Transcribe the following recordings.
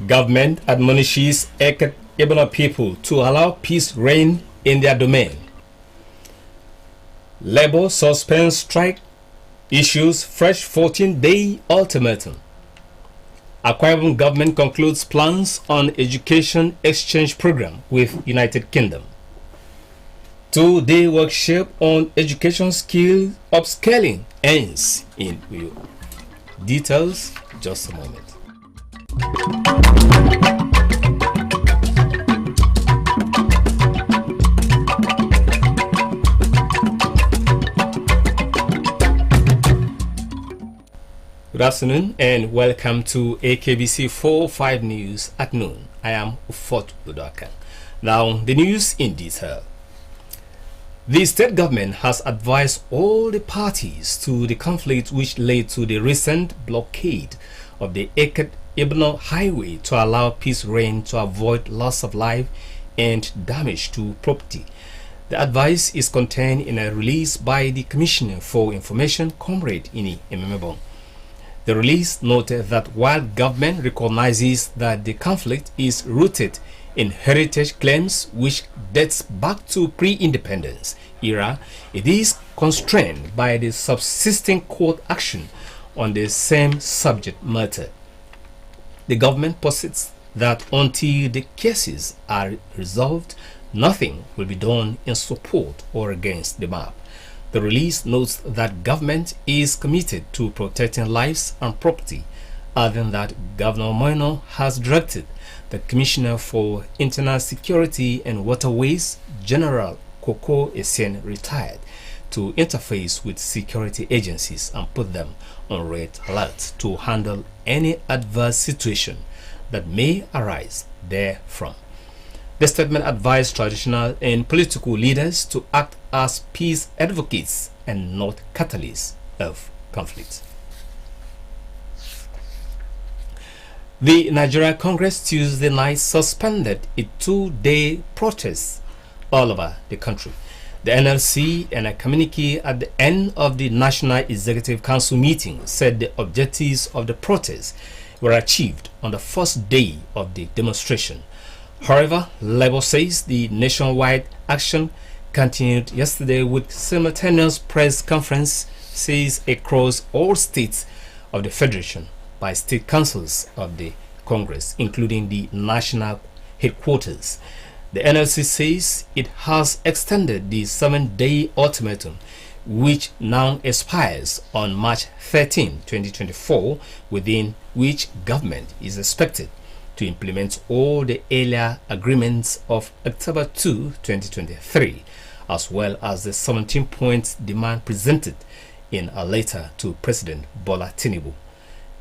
Government admonishes Eket Ibano people to allow peace reign in their domain. Labour suspends strike, issues fresh 14-day ultimatum. Akwa Ibom government concludes plans on education exchange program with United Kingdom. 2-day workshop on education skill upscaling ends in Uyo. Details just a moment. Good afternoon and welcome to AKBC 45 News at noon. I am Ufot Udoakan. Now, the news in detail. The state government has advised all the parties to the conflict which led to the recent blockade of the Eket Ibano highway to allow peace reign to avoid loss of life and damage to property. The advice is contained in a release by the Commissioner for Information, Comrade Ini Ememebong. The release noted that while government recognizes that the conflict is rooted in heritage claims which dates back to pre-independence era, it is constrained by the subsisting court action on the same subject matter. The government posits that until the cases are resolved, nothing will be done in support or against the mob. The release notes that government is committed to protecting lives and property, adding that Governor Moino has directed the Commissioner for Internal Security and Waterways, General Koko Essien, retired, to interface with security agencies and put them on red alert to handle any adverse situation that may arise therefrom. The statement advised traditional and political leaders to act as peace advocates and not catalysts of conflict. The Nigeria Congress Tuesday night suspended a 2-day protest all over the country. The NLC, in a communique at the end of the National Executive Council meeting, said the objectives of the protest were achieved on the first day of the demonstration. However, Labour says the nationwide action continued yesterday with simultaneous press conferences across all states of the Federation by state councils of the Congress, including the national headquarters. The NLC says it has extended the 7-day ultimatum, which now expires on March 13, 2024, within which government is expected to implement all the earlier agreements of October 2, 2023, as well as the 17-point demand presented in a letter to President Bola Tinubu.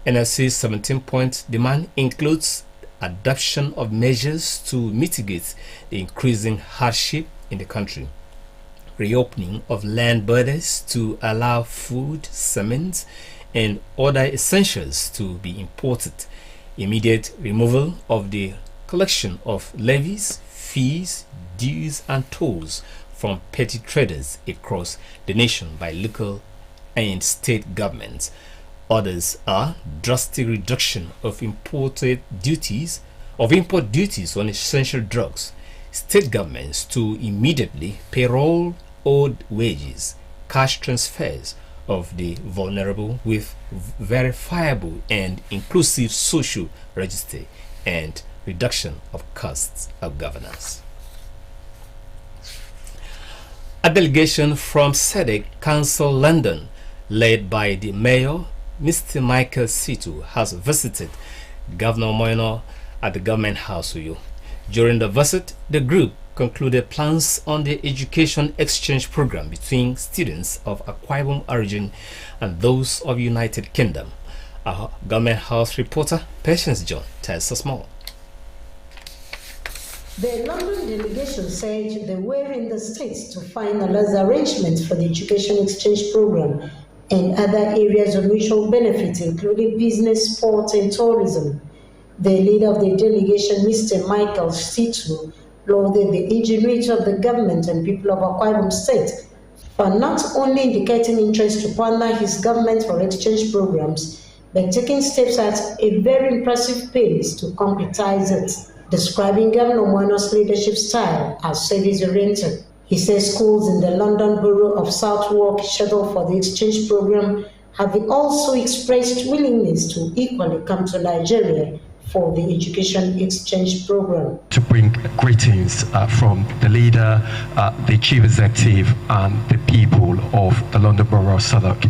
NLC's 17-point demand includes adoption of measures to mitigate the increasing hardship in the country, reopening of land borders to allow food, cement, and other essentials to be imported, immediate removal of the collection of levies, fees, dues, and tolls from petty traders across the nation by local and state governments. Others are drastic reduction of import duties on essential drugs, state governments to immediately payroll owed wages, cash transfers of the vulnerable with verifiable and inclusive social register, and reduction of costs of governance. A delegation from SEDEC Council London, led by the Mayor, Mr. Michael Situ, has visited Governor Moino at the Government House Uyo. During the visit, the group concluded plans on the education exchange program between students of Akwa Ibom origin and those of United Kingdom. Our Government House reporter, Patience John, tells us more. The London delegation said they were in the States to finalize arrangements for the education exchange program and other areas of mutual benefit, including business, sport, and tourism. The leader of the delegation, Mr. Michael Situ, lauded the ingenuity of the government and people of Akwa Ibom State for not only indicating interest to partner his government for exchange programs, but taking steps at a very impressive pace to concretize it, describing Governor Moino's leadership style as service-oriented. He says schools in the London Borough of Southwark scheduled for the exchange program have also expressed willingness to equally come to Nigeria for the education exchange program. To bring greetings from the leader, the chief executive, and the people of the London Borough of Southwark.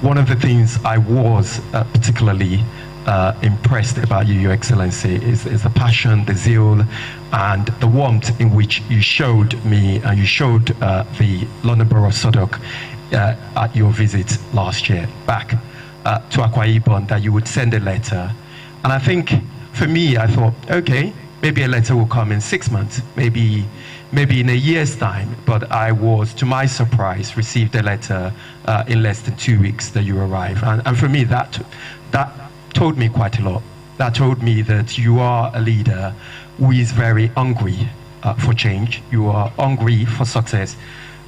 One of the things I was particularly impressed about you, Your Excellency, is the passion, the zeal, and the warmth in which you showed me and you showed the London Borough of Southwark at your visit last year back to Akwa Ibom, that you would send a letter. And I think for me, I thought, okay, maybe a letter will come in 6 months, maybe in a year's time. But I was, to my surprise, received a letter in less than 2 weeks that you arrived. And for me, that told me quite a lot. That told me that you are a leader who is very hungry for change. You are hungry for success.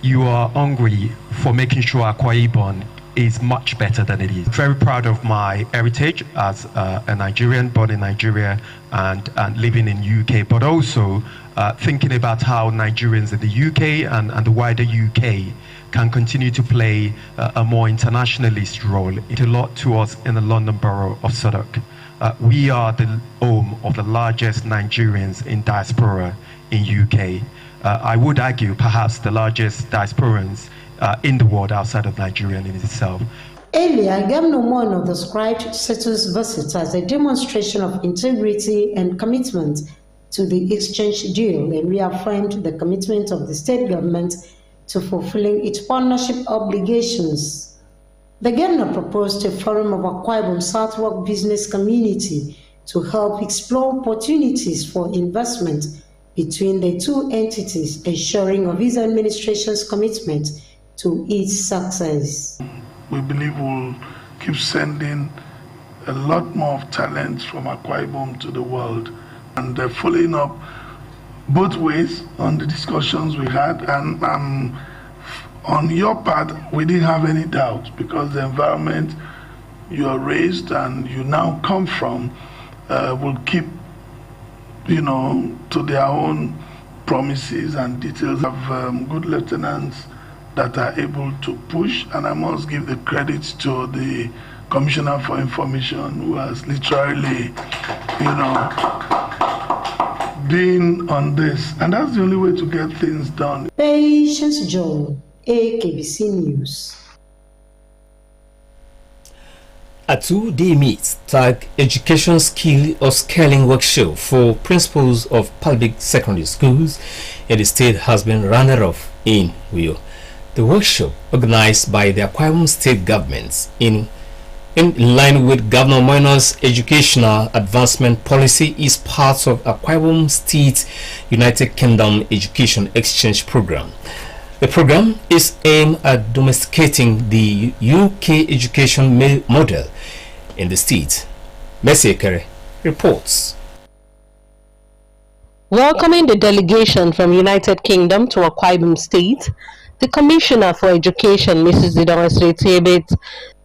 You are hungry for making sure Akwa Ibom is much better than it is. Very proud of my heritage as a Nigerian, born in Nigeria and living in UK, but also thinking about how Nigerians in the UK and the wider UK can continue to play a more internationalist role. It's a lot to us in the London Borough of Southwark. We are the home of the largest Nigerians in diaspora in UK. I would argue perhaps the largest diasporans in the world outside of Nigeria in itself. Earlier, Governor Moino described Setu's visit as a demonstration of integrity and commitment to the exchange deal and reaffirmed the commitment of the state government to fulfilling its partnership obligations. The governor proposed a forum of Akwa Ibom Southwark business community to help explore opportunities for investment between the two entities, ensuring of his administration's commitment to its success. We believe we'll keep sending a lot more of talent from Akwa Ibom to the world, and following up both ways on the discussions we had, and on your part we didn't have any doubt, because the environment you are raised and you now come from will keep, to their own promises and details. Of good lieutenants that are able to push, and I must give the credit to the Commissioner for Information, who has literally, been on this, and that's the only way to get things done. Patience John, AKBC News. A two-day meet tagged Education Skill or Scaling Workshop for principals of public secondary schools in the state has been runner-up in Uyo. The workshop, organized by the Akwa Ibom state government in line with Governor Moino's educational advancement policy, is part of Akwa Ibom State United Kingdom Education Exchange Program. The program is aimed at domesticating the UK education model in the state. Mercy Ekere reports. Welcoming the delegation from United Kingdom to Akwa Ibom State, the Commissioner for Education, Mrs. Idonwesri Tebet,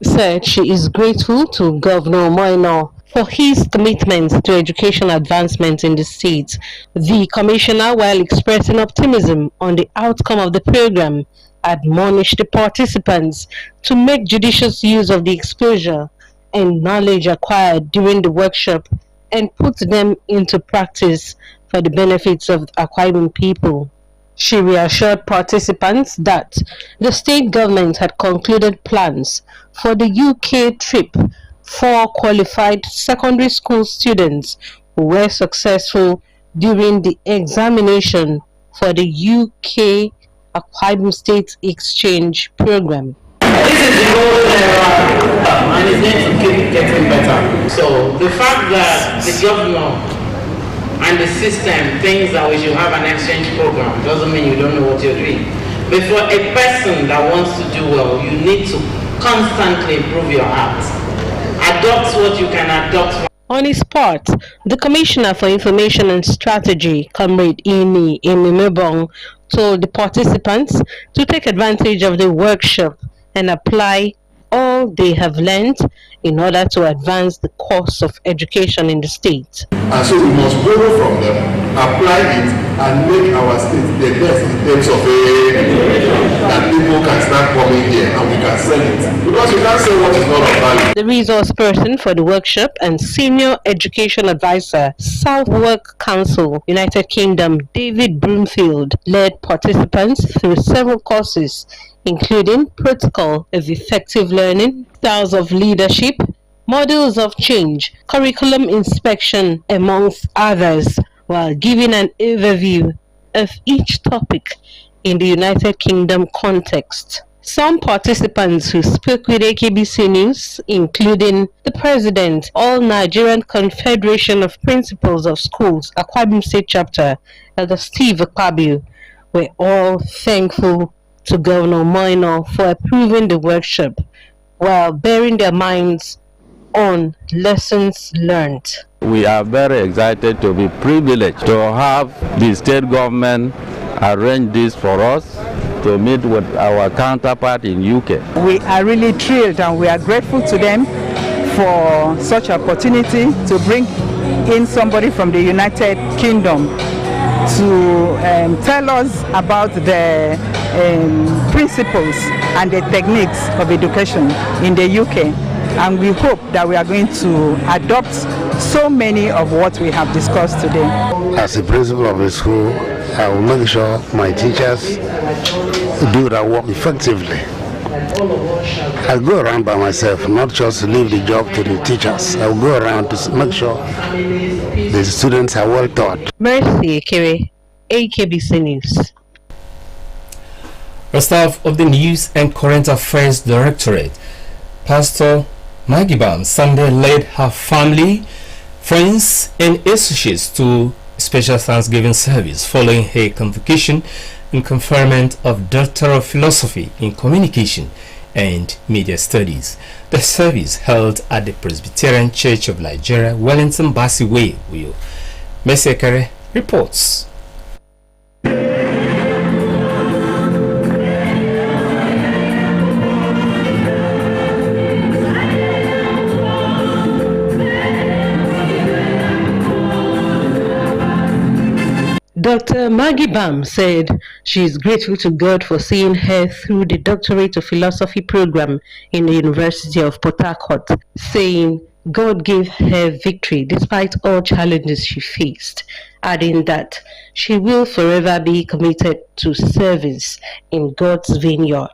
said she is grateful to Governor Moino for his commitment to education advancement in the state. The Commissioner, while expressing optimism on the outcome of the program, admonished the participants to make judicious use of the exposure and knowledge acquired during the workshop and put them into practice for the benefits of Akwa Ibom people. She reassured participants that the state government had concluded plans for the UK trip for qualified secondary school students who were successful during the examination for the UK Akwa Ibom State Exchange Program. This is the golden era, and it's going to keep getting better. So the fact that the governor and the system thinks that we should have an exchange program doesn't mean you don't know what you're doing. But for a person that wants to do well, you need to constantly improve your art. Adopt what you can adopt. On his part, the Commissioner for Information and Strategy, Comrade Ini Emimebong, told the participants to take advantage of the workshop and apply all they have learned in order to advance the course of education in the state. And so we must borrow from them, apply it, and make our state the best in terms of that people can start coming here and we can sell it. Because you can't sell what is not of value. The resource person for the workshop and senior education advisor, Southwark Council, United Kingdom, David Broomfield, led participants through several courses, including protocol of effective learning, styles of leadership, models of change, curriculum inspection, amongst others, while giving an overview of each topic in the United Kingdom context. Some participants who spoke with AKBC News, including the President, All Nigerian Confederation of Principals of Schools, Akwa Ibom State Chapter, Elder Steve Akpabio, were all thankful to Governor Moinah for approving the workshop, while bearing their minds on lessons learned. We are very excited to be privileged to have the state government arrange this for us to meet with our counterpart in UK. We are really thrilled and we are grateful to them for such opportunity to bring in somebody from the United Kingdom to tell us about the principles and the techniques of education in the UK. And we hope that we are going to adopt so many of what we have discussed today. As a principal of the school, I will make sure my teachers do their work effectively. I go around by myself, not just leave the job to the teachers. I will go around to make sure the students are well taught. Mercy Ekere, AKBC News. The staff of the News and Current Affairs Directorate, Pastor Maggie Bam, Sunday led her family, friends, and associates to special Thanksgiving service following her convocation and conferment of Doctor of Philosophy in Communication and Media Studies. The service held at the Presbyterian Church of Nigeria, Wellington Bassey Way, Uyo. Mercy Ekere reports. Dr. Maggie Bam said she is grateful to God for seeing her through the Doctorate of Philosophy program in the University of Port Harcourt, saying God gave her victory despite all challenges she faced, adding that she will forever be committed to service in God's vineyard.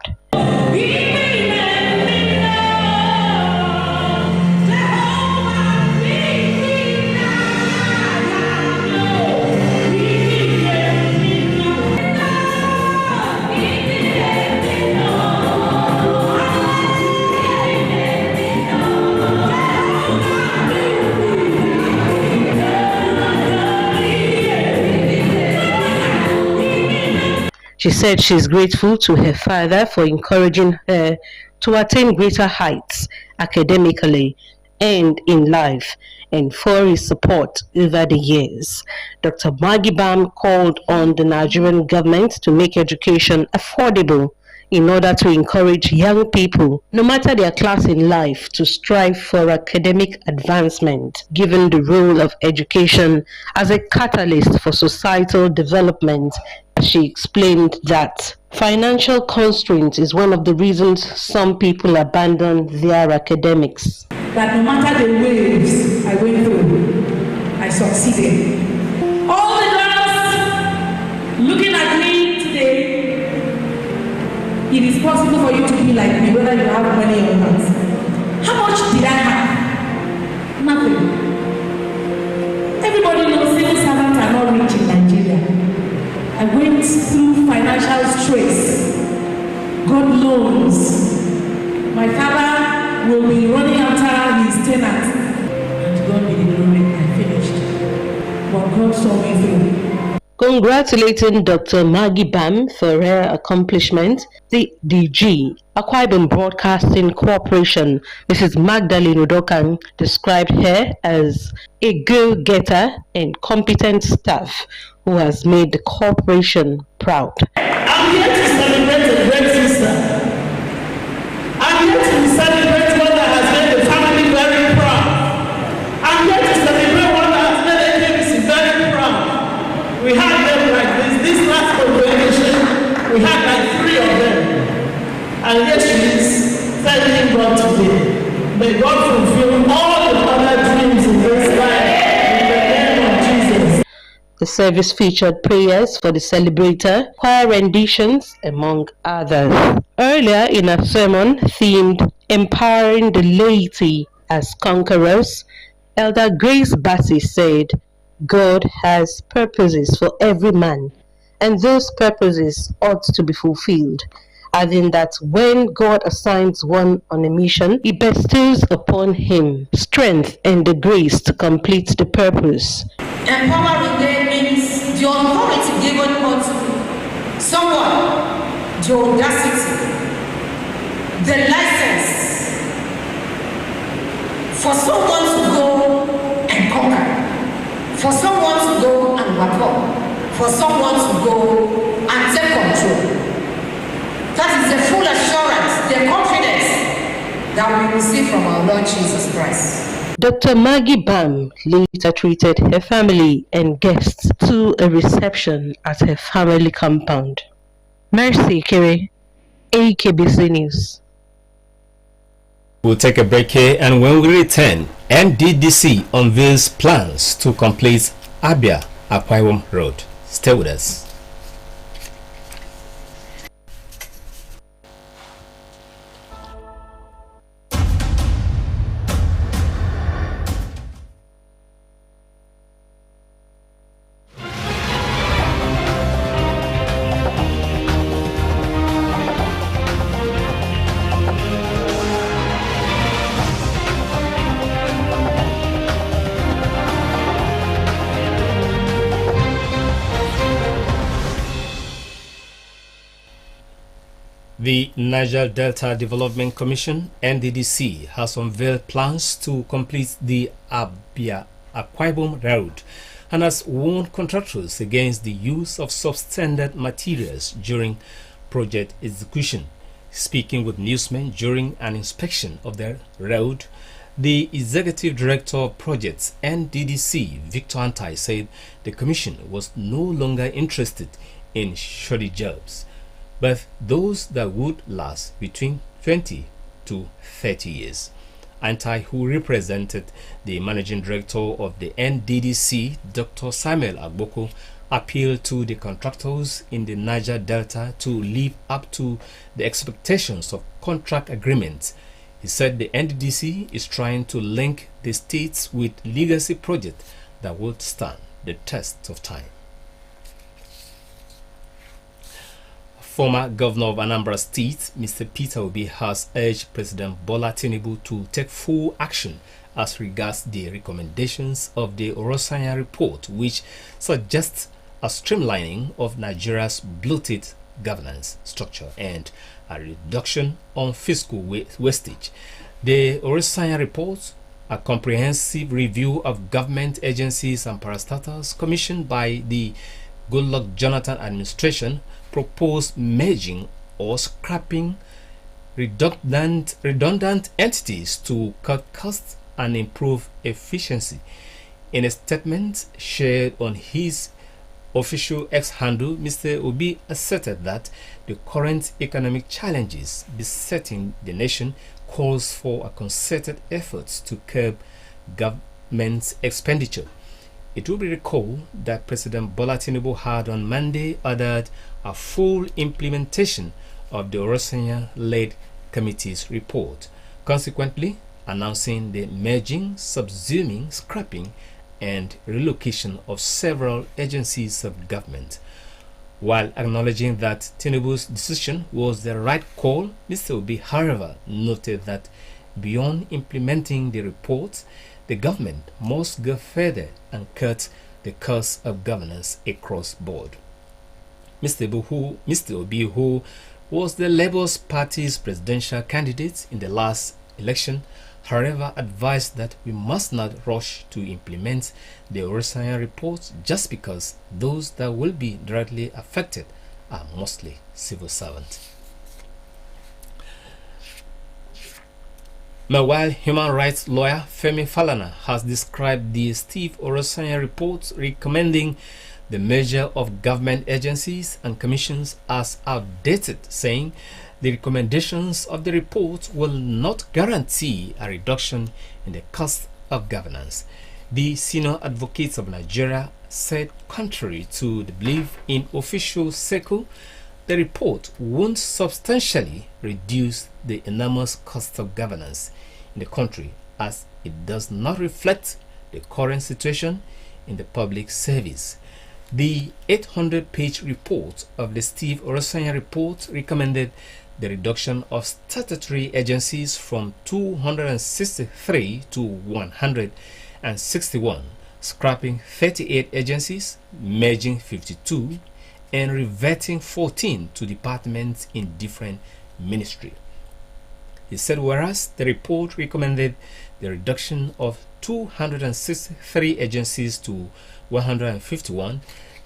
She said she is grateful to her father for encouraging her to attain greater heights academically and in life, and for his support over the years. Dr. Maggie Bam called on the Nigerian government to make education affordable in order to encourage young people, no matter their class in life, to strive for academic advancement, given the role of education as a catalyst for societal development. She explained that financial constraint is one of the reasons some people abandon their academics. That no matter the waves I went through, I succeeded. All the girls looking at me today, it is possible for you to be like me, whether you have money or not. How much did I have? Nothing. Everybody knows civil servants are not rich in Nigeria. I went through financial stress, got loans. My father will be running after his tenant. And to God be the glory, I finished. But God saw me through. Congratulating Dr. Maggie Bam for her accomplishment, the DG, Akwa Ibom Broadcasting Corporation, Mrs. Magdalene Udokan, described her as a go-getter and competent staff who has made the corporation proud. I'm here to celebrate a great sister. I'm here to celebrate God fulfill all the other dreams in this life in the name of Jesus. The service featured prayers for the celebrator, choir renditions, among others. Earlier in a sermon themed Empowering the Laity as Conquerors, Elder Grace Bassi said, God has purposes for every man, and those purposes ought to be fulfilled, adding that when God assigns one on a mission, he bestows upon him strength and the grace to complete the purpose. Empowering there means the authority given unto someone, the audacity, the license for someone to go and conquer, for someone to go and rapport, for someone to go and take control. That is the full assurance, the confidence that we receive from our Lord Jesus Christ. Dr. Maggie Bam later treated her family and guests to a reception at her family compound. Mercy Kere, AKBC News. We'll take a break here, and when we return, NDDC unveils plans to complete Abia Akwa Ibom Road. Stay with us. The Niger Delta Development Commission, NDDC, has unveiled plans to complete the Abia Akwa Ibom Road and has warned contractors against the use of substandard materials during project execution. Speaking with newsmen during an inspection of the road, the Executive Director of Projects, NDDC, Victor Antai, said the Commission was no longer interested in shoddy jobs, but those that would last between 20 to 30 years. Antai, who represented the Managing Director of the NDDC, Dr. Samuel Agboko, appealed to the contractors in the Niger Delta to live up to the expectations of contract agreements. He said the NDDC is trying to link the states with legacy projects that would stand the test of time. Former Governor of Anambra State, Mr. Peter Obi, has urged President Bola Tinubu to take full action as regards the recommendations of the Orosanya report, which suggests a streamlining of Nigeria's bloated governance structure and a reduction on fiscal wastage. The Orosanya report, a comprehensive review of government agencies and parastatals commissioned by the Goodluck Jonathan administration, proposed merging or scrapping redundant entities to cut costs and improve efficiency. In a statement shared on his official X handle, Mr. Obi asserted that the current economic challenges besetting the nation calls for a concerted effort to curb government expenditure. It will be recalled that President Bola Tinubu had on Monday ordered a full implementation of the Orosanya-led committee's report, consequently announcing the merging, subsuming, scrapping, and relocation of several agencies of government. While acknowledging that Tinubu's decision was the right call, Mr. Obi, however, noted that beyond implementing the report, the government must go further and cut the cost of governance across board. Mr. Obi, who was the Labour Party's presidential candidate in the last election, however, advised that we must not rush to implement the Orosanya report just because those that will be directly affected are mostly civil servants. Meanwhile, human rights lawyer Femi Falana has described the Steve Orosanya report recommending the merger of government agencies and commissions as outdated, saying The recommendations of the report will not guarantee a reduction in the cost of governance. The senior advocates of Nigeria said, contrary to the belief in official circle, the report won't substantially reduce the enormous cost of governance in the country, as it does not reflect the current situation in the public service. The 800-page report of the Steve Orosanya report recommended the reduction of statutory agencies from 263 to 161, scrapping 38 agencies, merging 52, and reverting 14 to departments in different ministries. He said, whereas the report recommended the reduction of 263 agencies to 151,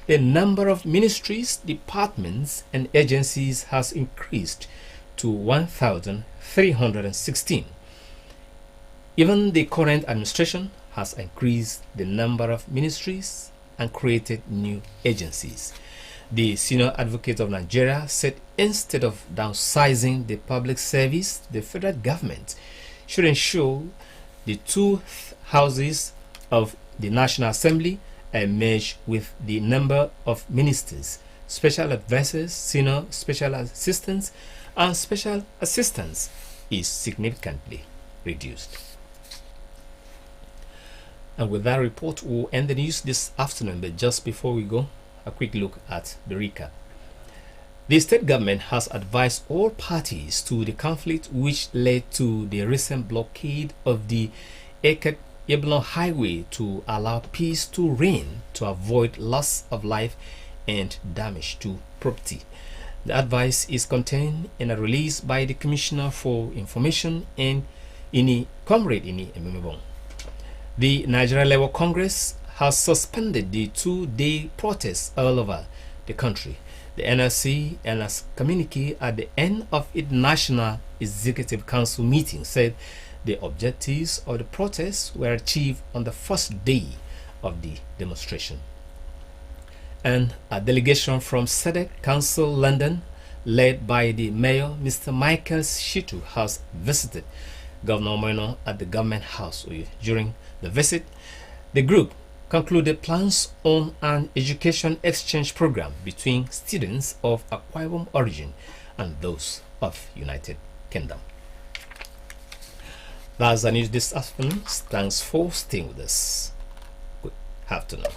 the number of ministries, departments, and agencies has increased to 1,316. Even the current administration has increased the number of ministries and created new agencies. The senior advocate of Nigeria said instead of downsizing the public service, the federal government should ensure the two houses of the National Assembly are merged with the number of ministers, special advisors, senior special assistants, and special assistants is significantly reduced. And with that report, we'll end the news this afternoon. But just before we go, a quick look at the recap. The state government has advised all parties to the conflict which led to the recent blockade of the Eket-Yablon highway to allow peace to reign to avoid loss of life and damage to property. The advice is contained in a release by the Commissioner for Information and Comrade Ini Ememebong. The Nigeria Labour Congress has suspended the two-day protests all over the country. The NLC, in a communique at the end of its National Executive Council meeting, said the objectives of the protests were achieved on the first day of the demonstration. And a delegation from SEDEC Council London, led by the Mayor, Mr. Michael Shitu, has visited Governor Moino at the Government House. During the visit, the group concluded plans on an education exchange program between students of Akwa Ibom origin and those of United Kingdom. That's the news this afternoon. Thanks for staying with us. Good afternoon.